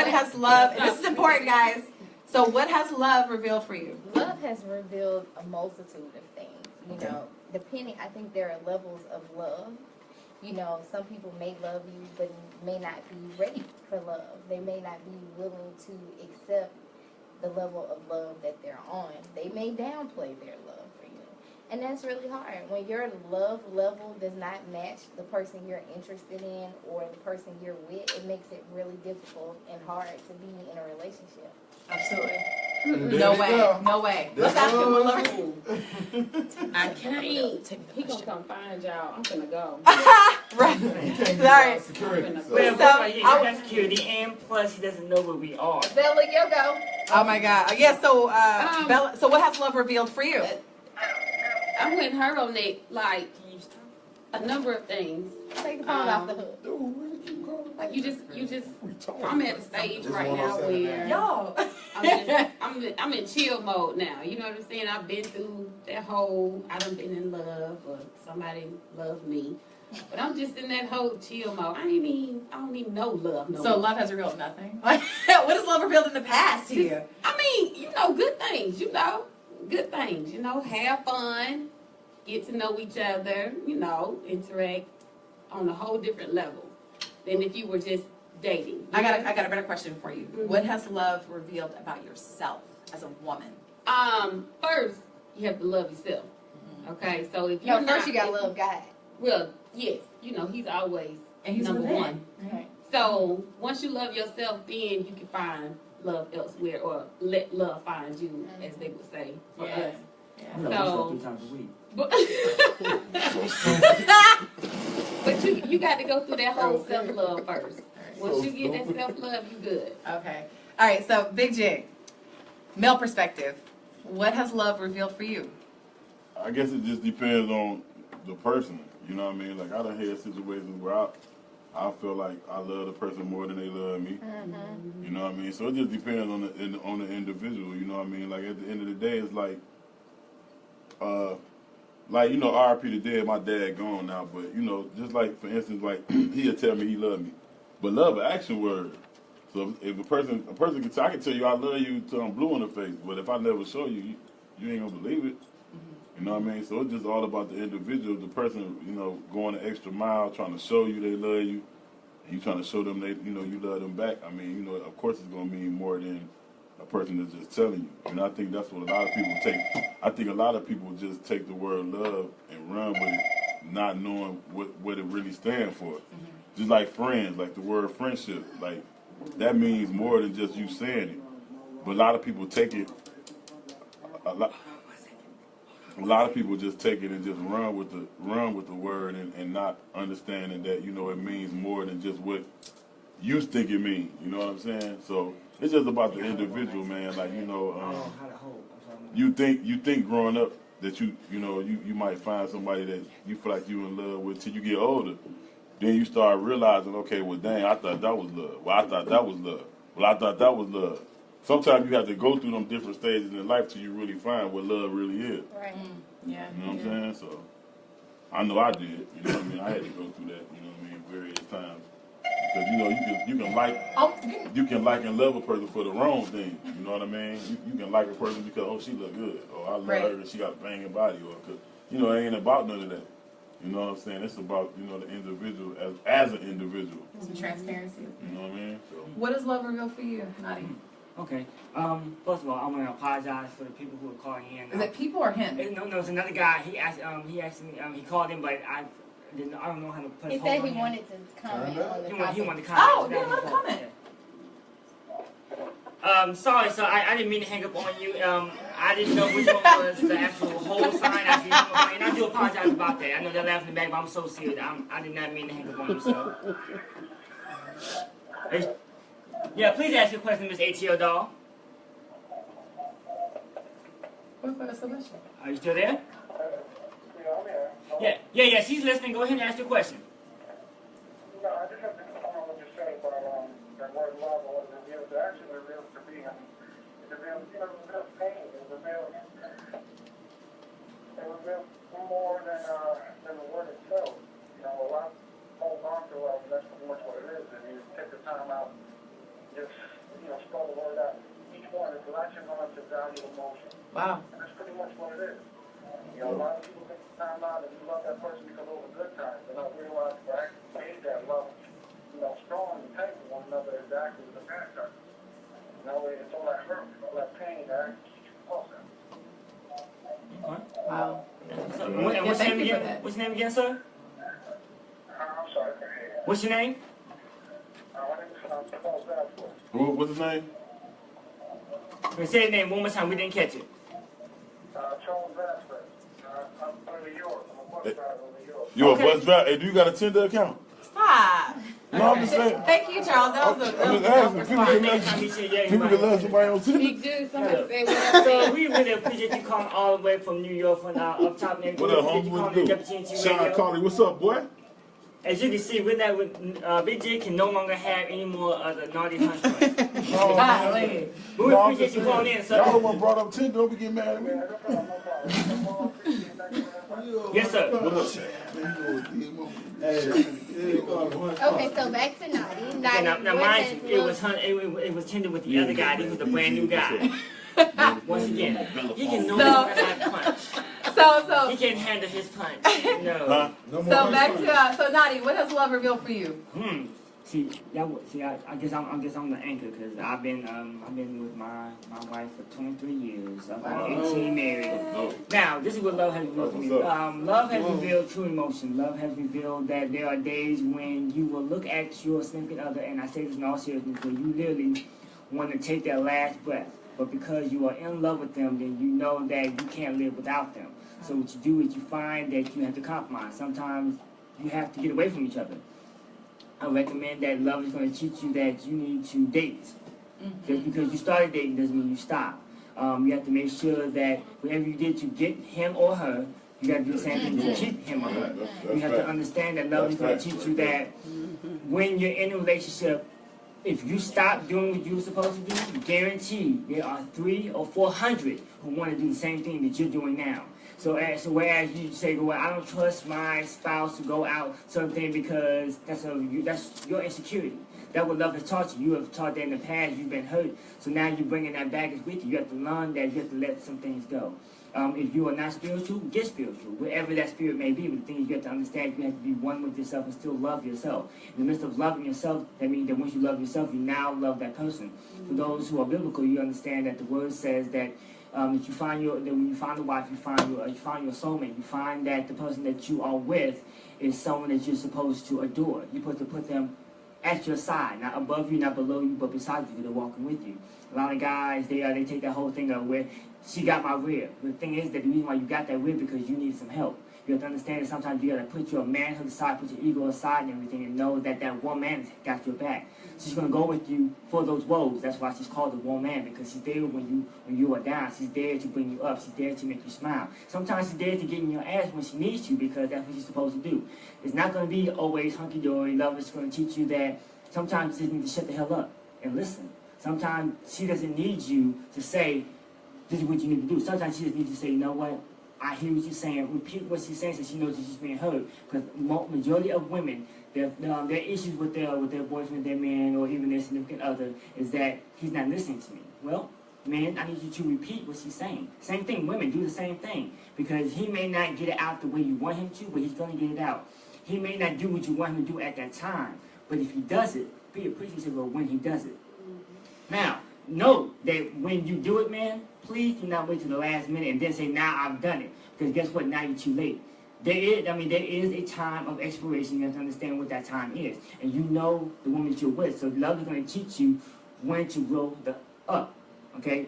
what has love, and this is important, guys. So what has love revealed for you? Love has revealed a multitude of things. You know, depending, I think there are levels of love. You know, some people may love you, but may not be ready for love. They may not be willing to accept the level of love that they're on. They may downplay their love for you. And that's really hard. When your love level does not match the person you're interested in or the person you're with, it makes it really difficult and hard to be in a relationship. Absolutely. No way. No way. Let's ask him one love. I can't. He gonna come find y'all. I'm gonna go. Right. Sorry. Well, So, he got security, and plus he doesn't know where we are. Bella, you go. oh my God. Yeah. So, Bella. So, what has love revealed for you? I'm with her on that, like, a number of things. Take the phone off the hook. Like you just. I'm at a stage right now where Y'all. I'm in chill mode now. You know what I'm saying? I've been through that whole. I done been in love, or somebody loved me, but I'm just in that whole chill mode. I don't even know love. No So, more. love has revealed nothing. What has love revealed in the past to you? I mean, good things. Good things. Have fun, get to know each other. Interact on a whole different level than if you were just dating. I got a better question for you. Mm-hmm. What has love revealed about yourself as a woman? First you have to love yourself. Mm-hmm. Okay, so if you first you gotta love God. Well, yes, he's always and he's number one. Right. So once you love yourself, then you can find love elsewhere, or let love find you, as they would say for us. Yeah. So 3 times a week. But you got to go through that whole self-love first. Once you get that self-love, you good. Okay. All right, so Big J, male perspective, what has love revealed for you? I guess it just depends on the person. You know what I mean? Like, I done had situations where I feel like I love the person more than they love me. Mm-hmm. You know what I mean? So it just depends on the individual. You know what I mean? Like, at the end of the day, it's like RIP the dead, my dad gone now, but just like, for instance, like he'll tell me he loved me, but love an action word. So if a person can I can tell you I love you till I'm blue in the face, but if I never show you, you ain't gonna believe it. Mm-hmm. You know what I mean? So it's just all about the individual, the person, going the extra mile, trying to show you they love you, and you trying to show them you love them back. I mean, of course it's gonna mean more than a person that's just telling you. And I think that's what a lot of people take. I think a lot of people just take the word love and run with it, not knowing what it really stands for. Mm-hmm. Just like friends, like the word friendship, like that means more than just you saying it. But a lot of people take it. A lot of people just take it and just run with the word and not understanding that it means more than just what you think it means. You know what I'm saying? So it's just about the individual, man. Like you think growing up that you might find somebody that you feel like you in love with till you get older. Then you start realizing, okay, well, dang, I thought that was love. Well, I thought that was love. Well, I thought that was love. Sometimes you have to go through them different stages in life till you really find what love really is. Right. Yeah. You know what I'm saying? So I know I did. You know what I mean? I had to go through that. You know what I mean? Various times. Because you can like and love a person for the wrong thing. You know what I mean? You can like a person because she look good, or I love her and she got a banging body, or because it ain't about none of that. You know what I'm saying? It's about the individual as an individual. Some transparency. You know what I mean? So. What does love reveal for you, Naughty? Okay. First of all, I want to apologize for the people who are calling in. Is it people or him? No, it's another guy. He asked me. He called in, but I don't know how to put. He said he wanted to comment on the topic. He wanted to comment. Oh, yeah, let him comment. Sorry, so I didn't mean to hang up on you. I didn't know which one was the actual whole sign. And I do apologize about that. I know they're laughing in the back, but I'm so serious. I did not mean to hang up on you, so. Yeah, please ask your question, Miss ATL doll. What was the question? Are you still there? Yeah, she's listening. Go ahead and ask your question. No, I just have to comment on what you said about that word love, what it reveals. It actually reveals to me. It reveals pain. It reveals more than the word itself. A lot hold on to love, and that's pretty much what it is. If you take the time out, just throw the word out. Each one is latching on to value emotion. Wow. And that's pretty much what it is. You know, a lot of people take time out and you love that person because of the good times. They don't realize the actually made that love, you know, strong and tight with one another is actually the bad times. You know, it's all that hurt, all that pain that actually keeps you closer. Wow. So, Yeah, what's your thank name you for again? that. What's your name again, sir? I'm sorry, I couldn't hear you. What's your name? My name is Charles Vasquez. What's his name? Say his name one more time. We didn't catch it. Charles Vasquez. I'm from New York. I'm a bus driver in New York. You Okay. a bus driver? Hey, do you got a Tinder account? Stop. No, I'm just saying. Thank you, Charles. That was a I'm just dope asking. response. Next time he said, yeah, he People can might. love somebody on Tinder. Big dude, somebody Yeah. say what I So we really appreciate you calling all the way from New York, from up top. And What up, you homie? What calling you the do? WTNT Sean Radio. Carly, what's up, boy? As you can see, we're not with Big J can no longer have any more of the naughty hunch. But No, Golly. we No, I'm appreciate just you calling in, saying, y'all the sir. one brought up Tinder. Don't be getting mad at me. No problem, no problem. Yes, sir. Okay, so back to Naughty. Okay, Naughty, now what mind does you, love- it was Tinder with the other guy. This was a brand new guy. Once again, he can no So- longer have punch. So, He can't handle his punch. No. Huh? so back to so Naughty. What has love revealed for you? See, I guess I'm the anchor because I've been with my wife for 23 years. I'm Wow. 18 married. No. Now, this is what love has revealed to me. What's up? Love has revealed true emotion. Love has revealed that there are days when you will look at your significant other, and I say this in all seriousness, where you literally want to take their last breath. But because you are in love with them, then you know that you can't live without them. So what you do is you find that you have to compromise. Sometimes you have to get away from each other. I recommend that love is going to teach you that you need to date. Just because you started dating doesn't mean you stop. You have to make sure that whatever you did to get him or her, you got to do the same thing to keep him or her. You have to understand that love is going to teach you that when you're in a relationship, if you stop doing what you were supposed to do, guarantee there are 300 or 400 who want to do the same thing that you're doing now. So whereas you say, well, I don't trust my spouse to go out something because that's your insecurity. That's what love has taught you. You have taught that in the past. You've been hurt. So now you're bringing that baggage with you. You have to learn that you have to let some things go. If you are not spiritual, get spiritual. Wherever that spirit may be, but the thing is you have to understand you have to be one with yourself and still love yourself. In the midst of loving yourself, that means that once you love yourself, you now love that person. For those who are biblical, you understand that the word says that if you find when you find a wife, you find your soulmate. You find that the person that you are with is someone that you're supposed to adore. You're supposed to put them at your side, not above you, not below you, but beside you. They're walking with you. A lot of guys, they take that whole thing of where she got my rib. The thing is that the reason why you got that rib because you need some help. You have to understand that sometimes you gotta put your manhood aside, put your ego aside and everything, and know that that woman got your back. She's gonna go with you for those woes. That's why she's called the woman, because she's there when you are down. She's there to bring you up. She's there to make you smile. Sometimes she's there to get in your ass when she needs you, because that's what she's supposed to do. It's not gonna be always hunky dory. Love is gonna teach you that sometimes you just need to shut the hell up and listen. Sometimes she doesn't need you to say, this is what you need to do. Sometimes she just needs to say, you know what? I hear what you're saying. Repeat what she's saying so she knows that she's being heard. Because majority of women, their issues with their boyfriend, their man, or even their significant other is that he's not listening to me. Well, man, I need you to repeat what she's saying. Same thing, women do the same thing. Because he may not get it out the way you want him to, but he's going to get it out. He may not do what you want him to do at that time. But if he does it, be appreciative of when he does it. Now, know that when you do it, man, please do not wait till the last minute and then say, now I've done it. Because guess what? Now you're too late. There is a time of expiration. You have to understand what that time is. And you know the woman that you're with. So love is going to teach you when to grow up. Okay?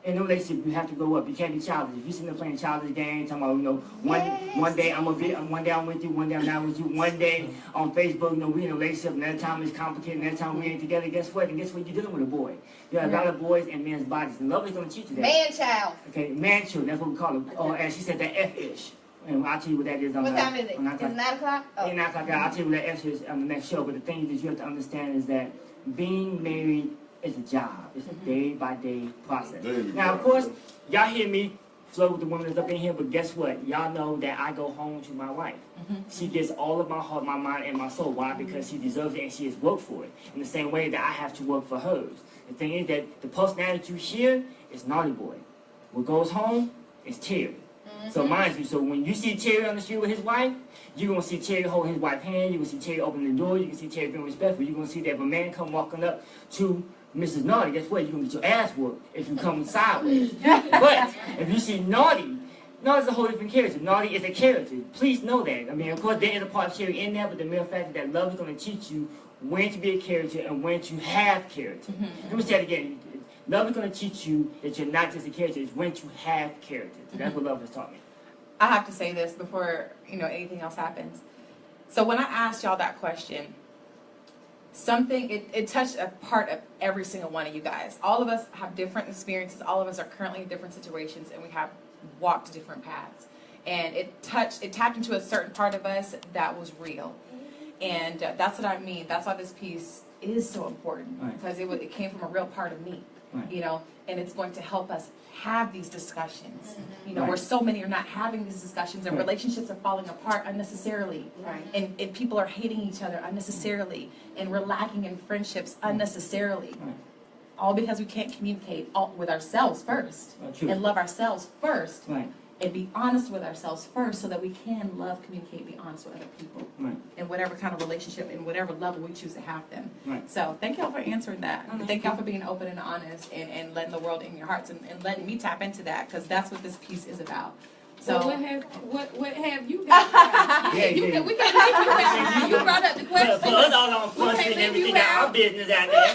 In a relationship, you have to grow up. You can't be childish. If you're sitting there playing childish games, talking about, one day I'm with you, one day I'm not with you. One day on Facebook, we in a relationship, another time it's complicated, another time we ain't together. Guess what? And guess what? You're dealing with a boy. You have a lot of boys and men's bodies. And love is going to teach you that. Man-child. Okay, man-child. That's what we call it. Or as she said, that F-ish. And I'll tell you what that is. What time is it? It's 9 o'clock? Oh. 9 o'clock. I'll tell you what that F is on the next show. But the thing that you have to understand is that being married is a job. It's a day-by-day process. Now, of course, y'all hear me flow with the women that's up in here, but guess what? Y'all know that I go home to my wife. She gets all of my heart, my mind, and my soul. Why? Because she deserves it and she has worked for it. In the same way that I have to work for hers. The thing is that the personality you hear is NawtyBoy. What goes home is Terry. So mind you, so when you see Terry on the street with his wife, you're going to see Terry holding his wife's hand, you're going to see Terry opening the door, you can see Terry being respectful, you're going to see that if a man come walking up to Mrs. Naughty, guess what? You're going to get your ass whooped if you come sideways. But if you see Naughty's a whole different character. Naughty is a character. Please know that. I mean, of course, there is a part of Terry in there, but the mere fact that love is going to teach you when to be a character and when to have character. Let me say it again. Love is going to teach you that you're not just a character, it's when to have character. So that's what love has taught me. I have to say this before, anything else happens. So when I asked y'all that question, it touched a part of every single one of you guys. All of us have different experiences. All of us are currently in different situations, and we have walked different paths. And it tapped into a certain part of us that was real. And that's what I mean. That's why this piece is so important, because it came from a real part of me, and it's going to help us have these discussions, where so many are not having these discussions, and relationships are falling apart unnecessarily, and people are hating each other unnecessarily, and we're lacking in friendships unnecessarily, all because we can't communicate with ourselves first, and love ourselves first, and be honest with ourselves first, so that we can love, communicate, be honest with other people, in whatever kind of relationship, in whatever level we choose to have them. So thank y'all for answering that. Thank y'all for being open and honest, and letting the world in your hearts, and letting me tap into that, because that's what this piece is about. So what have you got? We can leave you out. You brought up the question. For us all on question and everything, got our business out there.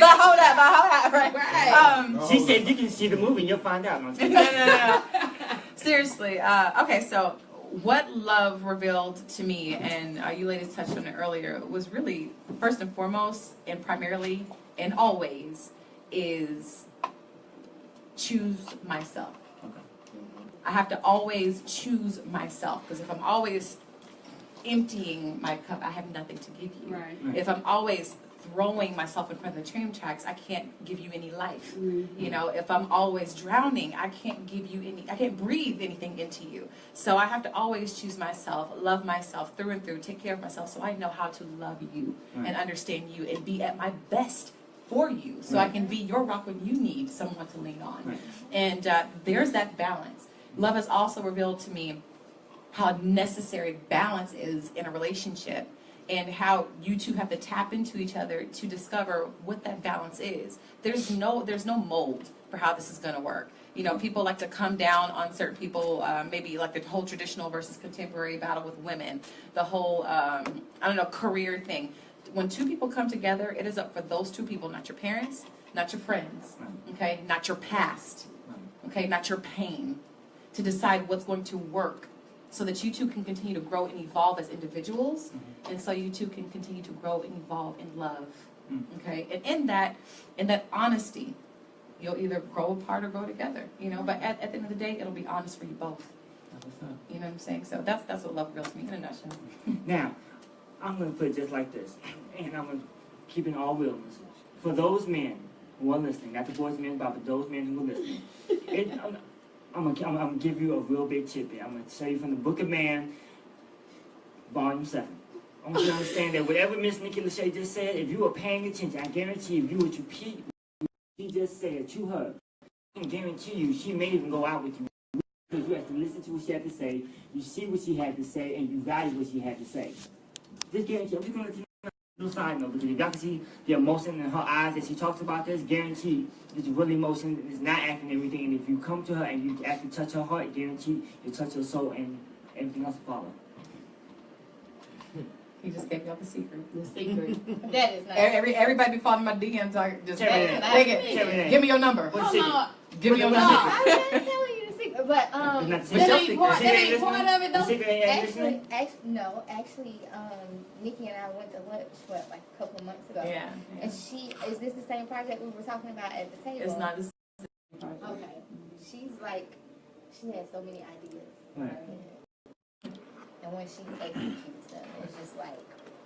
But hold up, right? She said you can see the movie and you'll find out. No. Seriously. Okay, so what love revealed to me, and you ladies touched on it earlier, was really first and foremost, and primarily, and always, is choose myself. I have to always choose myself, because if I'm always emptying my cup, I have nothing to give you. If I'm always throwing myself in front of the train tracks, I can't give you any life. If I'm always drowning, I can't breathe anything into you. So I have to always choose myself, love myself through and through, take care of myself, so I know how to love you and understand you and be at my best for you, so I can be your rock when you need someone to lean on. And there's that balance. Love has also revealed to me how necessary balance is in a relationship, and how you two have to tap into each other to discover what that balance is. There's no mold for how this is going to work. People like to come down on certain people, maybe like the whole traditional versus contemporary battle with women, the whole, career thing. When two people come together, it is up for those two people, not your parents, not your friends, okay, not your past, okay, not your pain, to decide what's going to work, so that you two can continue to grow and evolve as individuals, and so you two can continue to grow and evolve in love, okay? And in that honesty, you'll either grow apart or grow together, but at the end of the day, it'll be honest for you both. You know what I'm saying? So that's what love reveals to me in a nutshell. Now, I'm going to put it just like this, and I'm going to keep it all realness. For those men who are listening, not the boys and men, but those men who are listening, I'm gonna give you a real big tidbit. I'm gonna tell you from the Book of Man, Volume 7. I want you to understand that whatever Miss Nikki LaShae just said, if you were paying attention, I guarantee if you were to repeat what she just said to her, I can guarantee you she may even go out with you, because you have to listen to what she had to say, you see what she had to say, and you value what she had to say. Just guarantee. I'm just gonna let you know a little side note, because if y'all can see the emotion in her eyes as she talks about this, guarantee it's really emotion, it's not acting and everything. And if you come to her and you actually touch her heart, guarantee you'll touch her soul, and everything else will follow. He just gave y'all the secret. The secret. That is not. Everybody be following my DMs. Just give me your number. What's the secret? Give me your No, number. I'm not telling you the secret, but It's not the that secret. ain't part of it The though. secret ain't listening? Actually, Nikki and I went to lunch like a couple of months ago. Yeah. And is this the same project we were talking about at the table? It's not the same project. Okay. She has so many ideas. Right. And when she executes them, it's just like,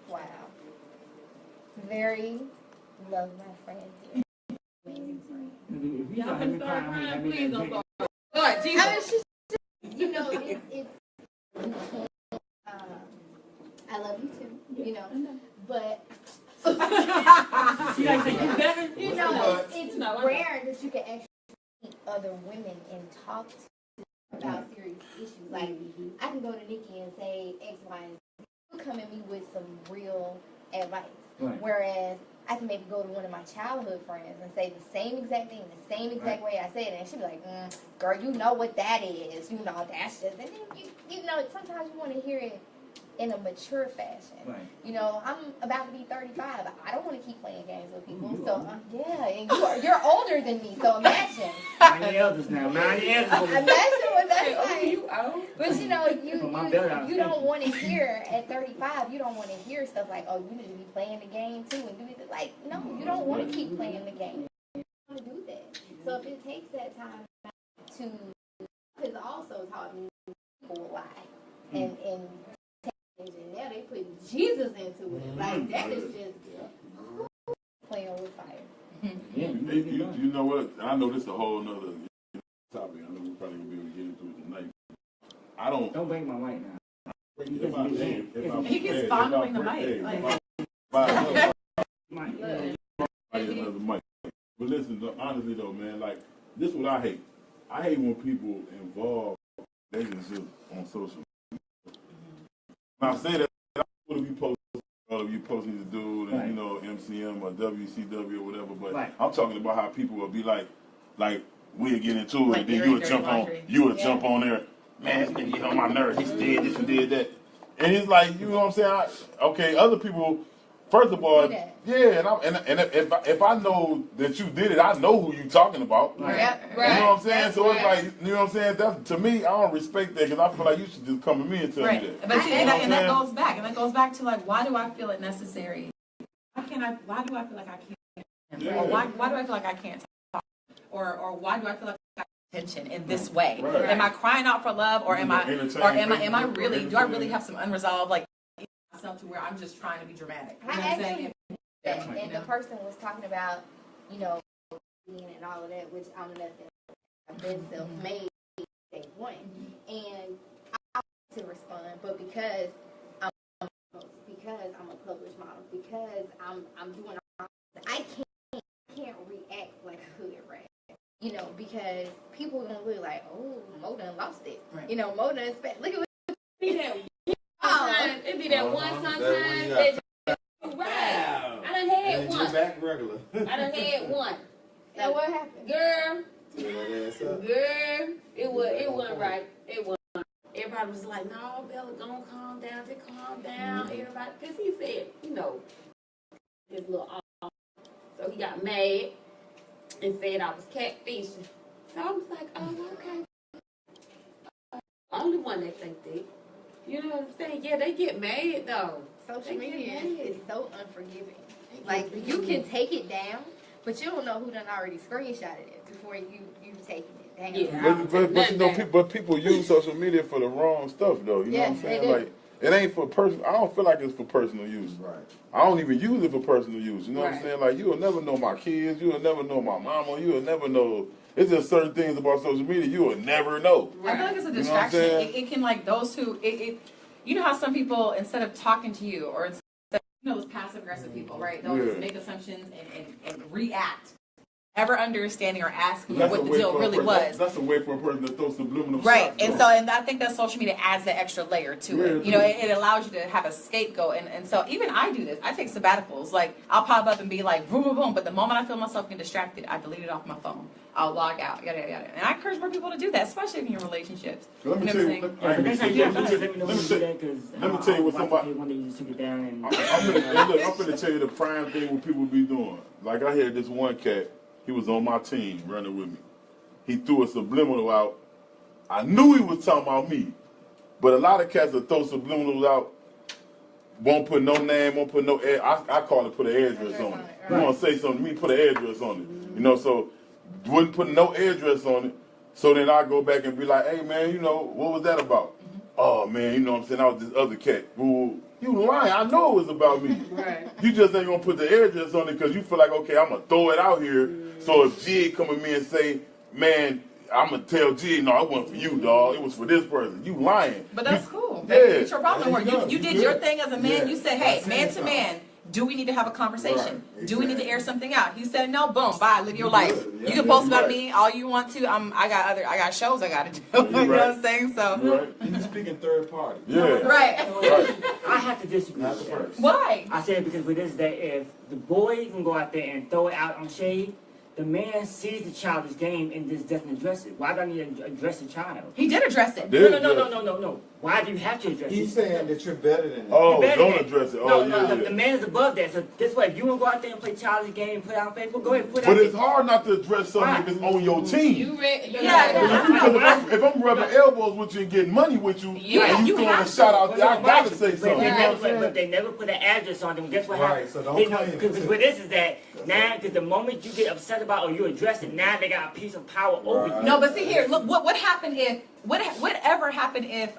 wow. Very love my friend. Amazing friend. If you Y'all can start crying, please don't start. Lord, Jesus. I mean, it's I love you too, but She like to do better. You know, it's No, rare that you can actually meet other women and talk to them about serious issues. Like, I can go to Nikki and say X, Y, and Z. She'll come at me with some real advice. Right. Whereas I can maybe go to one of my childhood friends and say the same exact thing, the same exact way I said it, and she'll be like, girl, you know what that is. You know, that's just, and then you know, sometimes you want to hear it in a mature fashion. Right. You know, I'm about to be 35. I don't want to keep playing games with people. You So, are. yeah, and you're older than me, so imagine. 9 elders now. 9 elders. Imagine what that's like. You old. But you know, Put my belt out. you don't want to hear at 35. You don't want to hear stuff like, "Oh, you need to be playing the game too," and do it. Like, no, you don't want to keep playing the game. You want to do that. So if it takes that time to, because also taught me people lie and now they put Jesus into it. Like that is just playing with fire. Yeah, You know what? I know this is a whole nother topic. I know we're probably gonna be able to get into it tonight. I don't. Don't break my mic now. He keeps fondling the mic. Like, Another mic. But listen, honestly though, man, like this is what I hate. I hate when people involve relationships on social media. Now I say that what if you post you posting the dude and Right. you know MCM or WCW or whatever, but Right. I'm talking about how people will be like we'll get into it, Like and then airing you would dirty jump laundry. jump on there, man, this nigga get on my nerves, he did this and did that. And it's like, you know what I'm saying? Okay, other people, first of all, Do that. yeah, and if I know that you did it, I know who you talking about. Right. Yep, You know what I'm saying? That's So it's right. like, you know what I'm saying? That's, to me, I don't respect that because I feel like you should just come to me and tell me right. that. But see, You know what and I'm that saying? goes back to like, why do I feel it necessary? Why do I feel like I can't? Yeah. Or why do I feel like I can't talk? Or why do I feel like I got attention in this way? Right. Am I crying out for love, or am I Entertain do I really have some unresolved like myself to where I'm just trying to be dramatic? You know what I'm saying? And the person was talking about, you know, and all of that, which I'm nothing. I've been self-made day one, and I want to respond, but because I'm a published model, because I'm doing all I can't react like a hood rat, you know, because people are gonna look like, oh, Mo done lost it, Right. you know, Mo done look at what. It be that one sometimes that right. I done had one. Back regular. I done had one. Now what happened? Girl, Turn that ass up. girl, it wasn't right. It wasn't. Everybody was like, no, Bella, don't calm down. Just calm down. Everybody, because he said, you know, his little off. So he got mad and said I was catfishing. So I was like, oh, okay. Only one that think that. You know what I'm saying? Yeah, they get mad though. Social media is so unforgiving. Like, you can take it down, but you don't know who done already screenshotted it before you taking it down. Yeah. But you know, people use social media for the wrong stuff though. You know what I'm Yes, saying? they do. Like, it ain't for I don't feel like it's for personal use. Right. I don't even use it for personal use. You know what I'm Right. saying? Like, you'll never know my kids. You'll never know my mama. You'll never know. It's just certain things about social media you will never know. I feel like it's a You know what I'm distraction. saying? It can like those who you know how some people, instead of talking to you, or instead, you know, those passive aggressive people, right? They'll just Yeah. make assumptions and react, ever understanding or asking That's what a the way deal for a really person- was. That's a way for a person to throw subliminal Right, shots, and though. so I think that social media adds that extra layer to it. Yeah, You know, it it allows you to have a scapegoat, and so even I do this. I take sabbaticals. Like, I'll pop up and be like, boom, boom, boom, but the moment I feel myself getting distracted, I delete it off my phone. I'll log out, yada, yada, yada. And I encourage more people to do that, especially in your relationships. Let me You tell know you. what I'm saying? Yeah, so next time you Let me let me know when you do that, because let me tell you what somebody. one day you just took it down and. I'm finna tell you the prime thing what people be doing. Like, I had this one cat. He was on my team running with me. He threw a subliminal out. I knew he was talking about me, but a lot of cats that throw subliminals out won't put no name, won't put no. I call it put an address on it. You want to say something to me? Put an address on it. You know, so wouldn't put no address on it. So then I go back and be like, hey man, you know what was that about? Oh man, you know what I'm saying? I was this other cat. Well, you lying. I know it was about me. Right. You just ain't gonna put the address on it because you feel like, okay, I'm gonna throw it out here. So if G come at me and say, man, I'm gonna tell G, no, it wasn't for you, dog. It was for this person. You lying. But that's cool. Yeah. It's your problem. There Where you go. you did You your good. thing as a man. Yeah. You said, hey, That's man it. to man, Do we need to have a conversation? Right, Do we need to exactly. air something out? He said no. Boom. Bye. Live your life. good. You Yeah, can post you're about right. me all you want to. I got shows I got to do. You know what I'm saying? So. You're right. And you speaking third party. Yeah. Right. Right. I have to disagree Not with the that. first. Why? I said because with this that if the boy can go out there and throw it out on shade, the man sees the childish game and just doesn't address it. Why do I need to address the child? He did address it. Did No. Why do you have to address He's it? saying that you're better than that. Oh, Better don't than- address it. No, Oh, yeah, the yeah. man is above that. So this way, if you want to go out there and play childish game and put out faithful, go ahead and put out But it's there. hard not to address something if it's on your team. You read? Yeah. Because if I'm rubbing elbows with you and getting money with you, Yeah, and you throwing a have shot to. out there, I gotta say But something. they, You know what I'm never, saying? they never put an address on them. Guess what Right, happens? so don't They claim it. Because with this is that now, because the moment you get upset about or you address it, now they got a piece of power over Right. you. No, but see here, look what happened if whatever happened if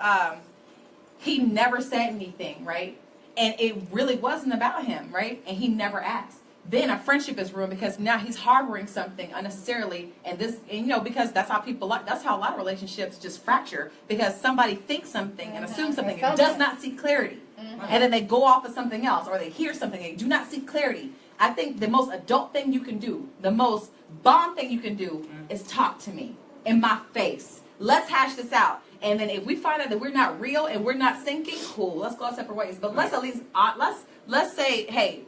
he never said anything, right? And it really wasn't about him, right? And he never asked. Then a friendship is ruined because now he's harboring something unnecessarily, and because that's how that's how a lot of relationships just fracture because somebody thinks something and assumes something and does not see clarity, and then they go off of something else or they hear something and they do not see clarity. I think the most adult thing you can do, the most bomb thing you can do, is talk to me in my face. Let's hash this out. And then if we find out that we're not real and we're not syncing, cool, let's go our separate ways. But let's at least let's say, hey,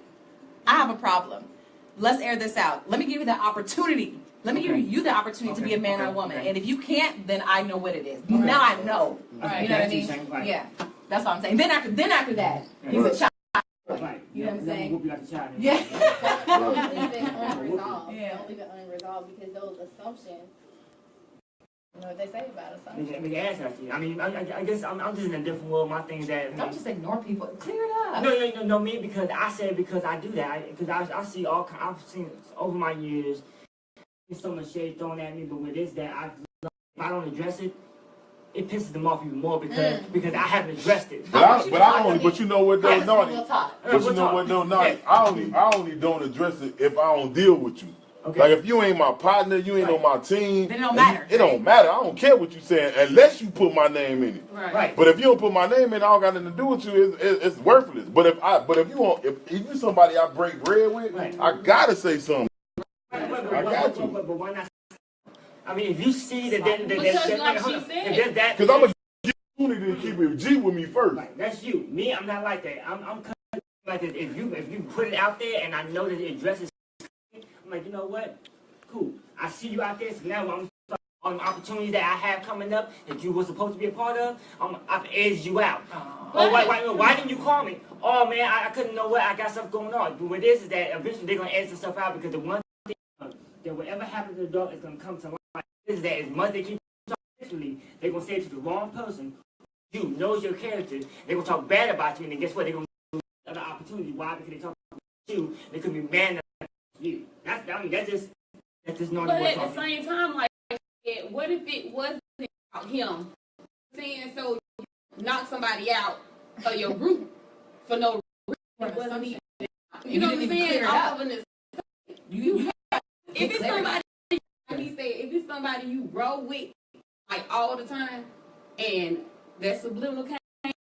I have a problem. Let's air this out. Let me give you the opportunity. Let me give you the opportunity to be a man or a woman. And if you can't, then I know what it is. Now I know. Right. You know what I That's mean? what you're saying, right. Yeah. That's all I'm saying. Then after that, he's a child. Right. You know what I'm saying? Whoop you like a child. Yeah. Don't leave it unresolved. Yeah. Don't leave it unresolved because those assumptions, you know what they say about assumptions. I mean, ass after you. I mean, I guess I'm just in a different world. My thing is that. Don't just ignore people. Clear it up. No, me because I said because I do that because I see I've seen over my years so much shade thrown at me, but with this that if I don't address it, it pisses them off even more because I haven't addressed it. But you know what though, Naughty? We'll talk. But you know what though, Naughty? I only don't address it if I don't deal with you. Okay. Like if you ain't my partner, you ain't on my team. Then it don't and matter, It don't matter. I don't care what you saying unless you put my name in it. Right. But if you don't put my name in it, I don't got nothing to do with you. It's worthless. But if you somebody I break bread with, Right. I gotta say something. But why not? I mean, if you see that Because like she said. Because I'm a opportunity to keep it G with me first. Right, that's you. Me, I'm not like that. I'm like that. If you put it out there and I know that it addresses, I'm like, you know what? Cool. I see you out there. So now I'm on the opportunities that I have coming up that you were supposed to be a part of. I've edged you out. Oh, why didn't you call me? Oh man, I couldn't know what I got stuff going on. But what it is that eventually they're gonna edge some stuff out because the one thing that whatever happens to the dog is gonna come to light. Is that as much they keep talking, eventually they're gonna say it to the wrong person. You knows your character. They're gonna talk bad about you, and then guess what? They're gonna lose another opportunity. Why? Because they talk about you. They could be mad at you. That's just not But what at the talking. same time, like, what if it wasn't about him? Saying so, knock somebody out of your group for no reason. It wasn't even. You know what I'm didn't even saying? clear it up. All of it. You If it's somebody, like he said, if it's somebody you roll with like all the time, and that subliminal kind,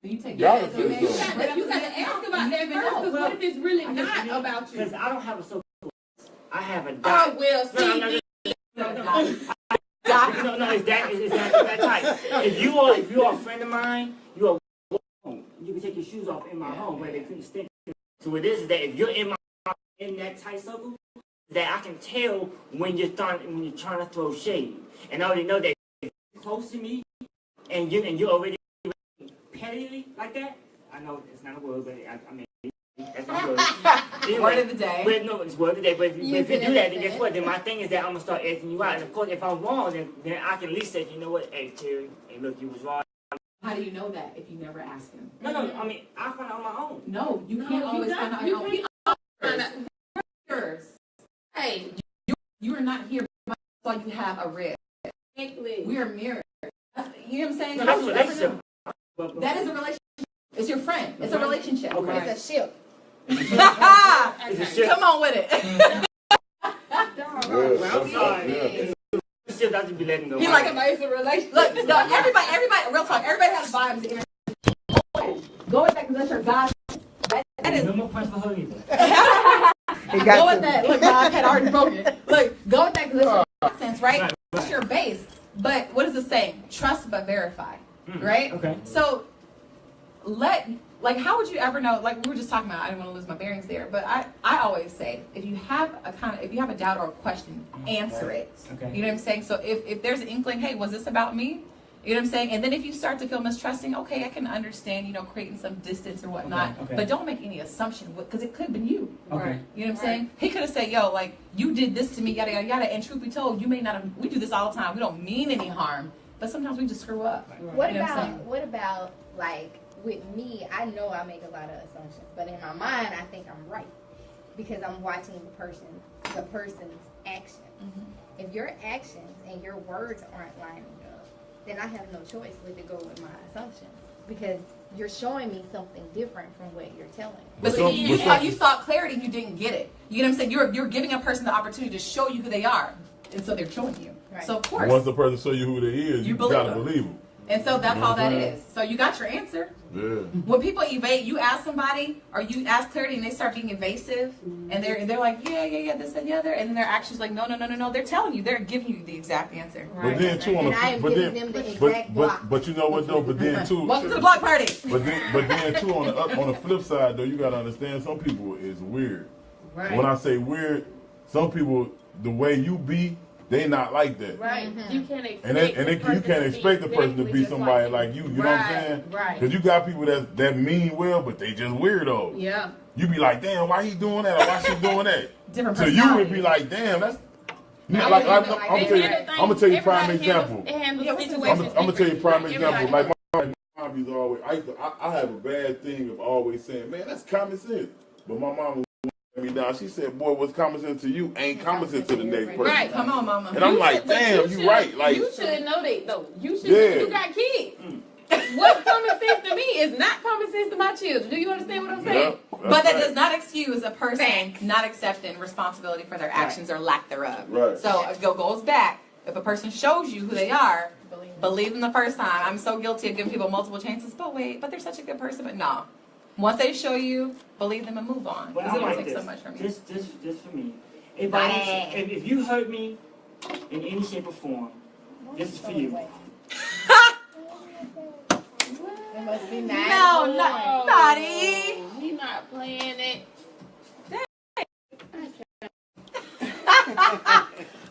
you take Y'all that. are you gotta ask about that first. Because what if it's really not about you? Because I don't have a social. I have a Oh dot. well, see. No. No, it's that type. If you are a friend of mine, you are home. You can take your shoes off in my home where they couldn't stink. So what it is that if you're in that tight circle, that I can tell when you're trying to throw shade, and I already know that if you're close to me, and you're already petty like that. I know it's not a word, but I mean. That's my word. Anyway, Word of the day. But no, it's word of the day. But if you do that, then guess what? Then my thing is that I'm gonna start asking you out. And of course, if I'm wrong, then I can at least say, you know what? Hey, Terry, hey, look, you was wrong. How do you know that if you never ask him? No. I mean, I find out on my own. No, you can't always find out your own. Yours. Hey, You are not here while you have a rib. We are mirrors. You know what I'm saying? No, that's a relationship. That is a relationship. It's your friend. It's a relationship. Okay. It's a ship. It's a ship. Come on with it. Well, I'm sorry. Yeah. It's a ship that you be letting go. He like it's a relationship. Look, no, everybody, real talk. Everybody has vibes. Going back to that's your God. That is no more points for her either. Go with that. Look, Bob had already broken it. Look, go with that because it's sense, right? That's your base. But what is it saying? Trust but verify, right? Okay. So how would you ever know? Like we were just talking about, I didn't want to lose my bearings there, but I always say if you have a doubt or a question, answer it. Okay. You know what I'm saying? So if there's an inkling, hey, was this about me? You know what I'm saying? And then if you start to feel mistrusting, okay, I can understand, creating some distance or whatnot. Okay. But don't make any assumption because it could have been you. Okay. You know what I'm saying? He could have said, yo, like, you did this to me, yada, yada, yada. And truth be told, you may not have, we do this all the time. We don't mean any harm. But sometimes we just screw up. What You know what I'm saying? about, like, with me, I know I make a lot of assumptions, but in my mind, I think I'm right because I'm watching the person's actions. If your actions and your words aren't lining up, then I have no choice but to go with my assumptions because you're showing me something different from what you're telling me. But you saw clarity and you didn't get it. You know what I'm saying? You're giving a person the opportunity to show you who they are. And so they're showing you. Right. So of course. Once the person show you who they is, you gotta believe them. And so that's all that is. So you got your answer. Yeah. When people evade, you ask somebody or you ask clarity and they start being evasive and they're like, yeah, this and the other, and then their actions like, no. They're telling you, they're giving you the exact answer. But then too on And I am giving them the exact block. but you know what though? But then too. Welcome to the block party. But then too on the flip side though, you gotta understand some people is weird. Right. When I say weird, some people the way you be, they not like that. Right. You can't expect You can't expect the person to be somebody like you. You know what I'm saying? Right. Because you got people that mean well, but they just weirdos. Yeah. You be like, damn, why he doing that? Or why she doing that? Different So you would be like, damn, that's. I'm gonna tell you prime example. I'm gonna tell you prime example. Like my mom used to always. I have a bad thing of always saying, man, that's common sense. But my mom would me down. She said, boy, what's common sense to you ain't common sense to the next person. Right. Come on, mama. And I'm like, damn, you right. Like you should know that though. You should. Yeah. You got kids. What's common sense to me is not common sense to my children. Do you understand what I'm saying? But that does not excuse a person not accepting responsibility for their actions or lack thereof. Right. So it goes back. If a person shows you who they are, believe them the first time. I'm so guilty of giving people multiple chances. But they're such a good person. But no. Once they show you, believe them and move on. But Because I it like don't take this. so much from you. Just for me. If you hurt me in any shape or form, this is for you. It must be nice. No, not naughty. He not playing it.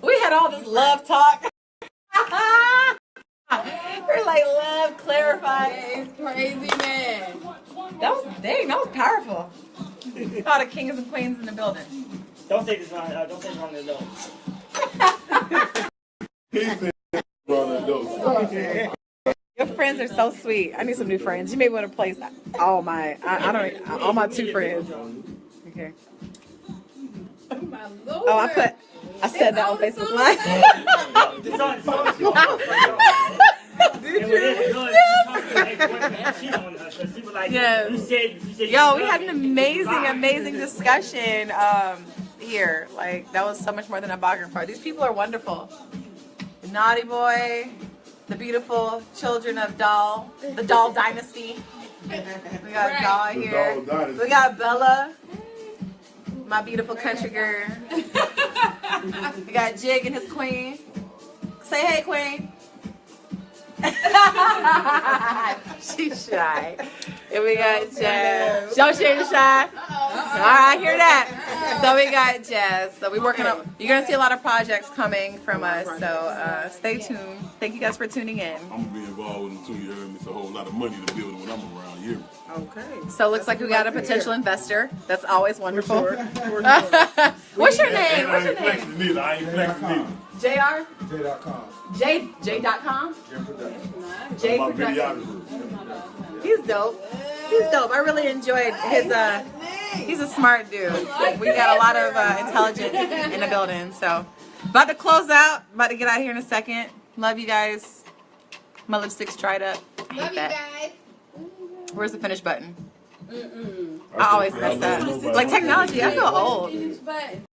We had all this love talk. We're like love clarified. It's crazy, man. That was powerful. All the kings and queens in the building. Don't take this on the adults. he said, brother, Your friends are so sweet. I need some new friends. You may want to place all my all my two friends. Okay. My Lord. Oh, I said that on Facebook Live. Yes. Yo, we had an amazing discussion here. Like, that was so much more than a bargain part. These people are wonderful. The NawtyBoy, the beautiful children of the Doll Dynasty. We got Doll here. We got Bella, my beautiful country girl. We got Jig and his queen. Say hey, queen. She's shy. And we got Jazz. Don't share the shy. Alright, I hear that. So we got Jazz. So we're working on, you're going to see a lot of projects coming from us. So stay tuned. Thank you guys for tuning in. I'm going to be involved with them too. You heard me? It's a whole lot of money to build when I'm around here. Okay. So it looks like we got a potential investor. That's always wonderful. What's your name? I ain't flexing neither. JR? J.com. J.com? J J Production. He's dope. He's dope. I really enjoyed his he's a smart dude. We got a lot of intelligence in the building. So about to close out, about to get out of here in a second. Love you guys. My lipstick's dried up. I hate Love you that. guys. Where's the finish button? I always mess that. Like technology, I feel old. Finish button.